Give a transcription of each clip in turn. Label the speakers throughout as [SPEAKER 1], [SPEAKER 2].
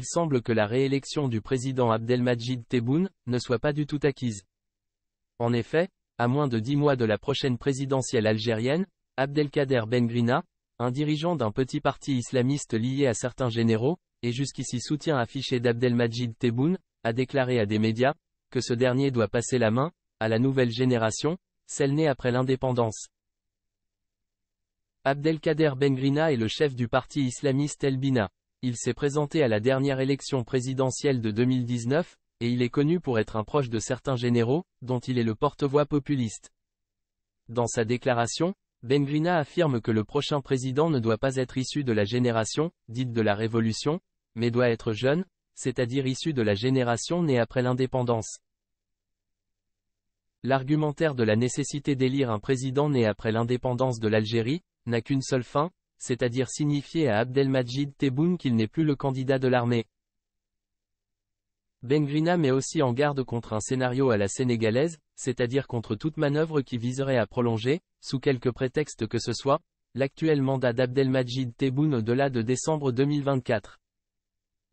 [SPEAKER 1] semble que la réélection du président Abdelmadjid Tebboune ne soit pas du tout acquise. En effet, à moins de 10 mois de la prochaine présidentielle algérienne, Abdelkader Bengrina, un dirigeant d'un petit parti islamiste lié à certains généraux, et jusqu'ici soutien affiché d'Abdelmadjid Tebboune, a déclaré à des médias que ce dernier doit passer la main à la nouvelle génération, celle née après l'indépendance. Abdelkader Bengrina est le chef du parti islamiste El Bina. Il s'est présenté à la dernière élection présidentielle de 2019, et il est connu pour être un proche de certains généraux, dont il est le porte-voix populiste. Dans sa déclaration, Bengrina affirme que le prochain président ne doit pas être issu de la génération, dite de la Révolution, mais doit être jeune, c'est-à-dire issu de la génération née après l'indépendance. L'argumentaire de la nécessité d'élire un président né après l'indépendance de l'Algérie n'a qu'une seule fin, c'est-à-dire signifier à Abdelmadjid Tebboune qu'il n'est plus le candidat de l'armée. Bengrina met aussi en garde contre un scénario à la sénégalaise, c'est-à-dire contre toute manœuvre qui viserait à prolonger, sous quelque prétexte que ce soit, l'actuel mandat d'Abdelmadjid Tebboune au-delà de décembre 2024.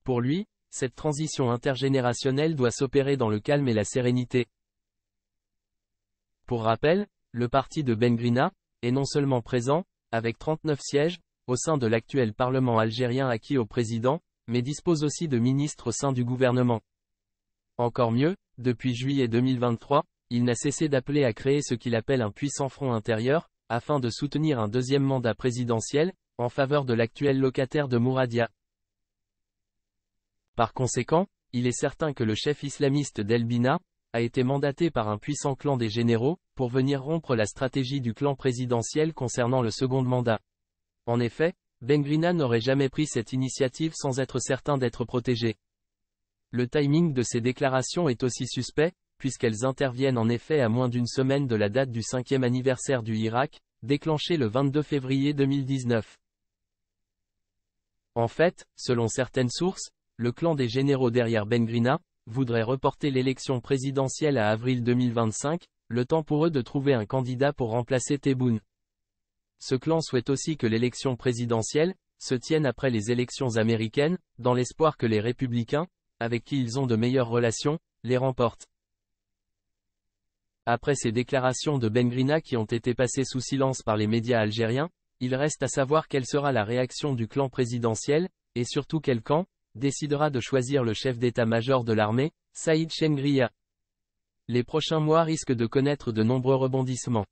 [SPEAKER 1] Pour lui, cette transition intergénérationnelle doit s'opérer dans le calme et la sérénité. Pour rappel, le parti de Bengrina est non seulement présent, avec 39 sièges, au sein de l'actuel Parlement algérien acquis au président, mais dispose aussi de ministres au sein du gouvernement. Encore mieux, depuis juillet 2023, il n'a cessé d'appeler à créer ce qu'il appelle un puissant front intérieur, afin de soutenir un deuxième mandat présidentiel, en faveur de l'actuel locataire de Mouradia. Par conséquent, il est certain que le chef islamiste d'El Bina a été mandaté par un puissant clan des généraux, pour venir rompre la stratégie du clan présidentiel concernant le second mandat. En effet, Bengrina n'aurait jamais pris cette initiative sans être certain d'être protégé. Le timing de ces déclarations est aussi suspect, puisqu'elles interviennent en effet à moins d'une semaine de la date du 5e anniversaire du Irak, déclenché le 22 février 2019. En fait, selon certaines sources, le clan des généraux derrière Bengrina voudrait reporter l'élection présidentielle à avril 2025, le temps pour eux de trouver un candidat pour remplacer Tebboune. Ce clan souhaite aussi que l'élection présidentielle se tienne après les élections américaines, dans l'espoir que les républicains, avec qui ils ont de meilleures relations, les remportent. Après ces déclarations de Bengrina qui ont été passées sous silence par les médias algériens, il reste à savoir quelle sera la réaction du clan présidentiel, et surtout quel camp décidera de choisir le chef d'état-major de l'armée, Saïd Chengria. Les prochains mois risquent de connaître de nombreux rebondissements.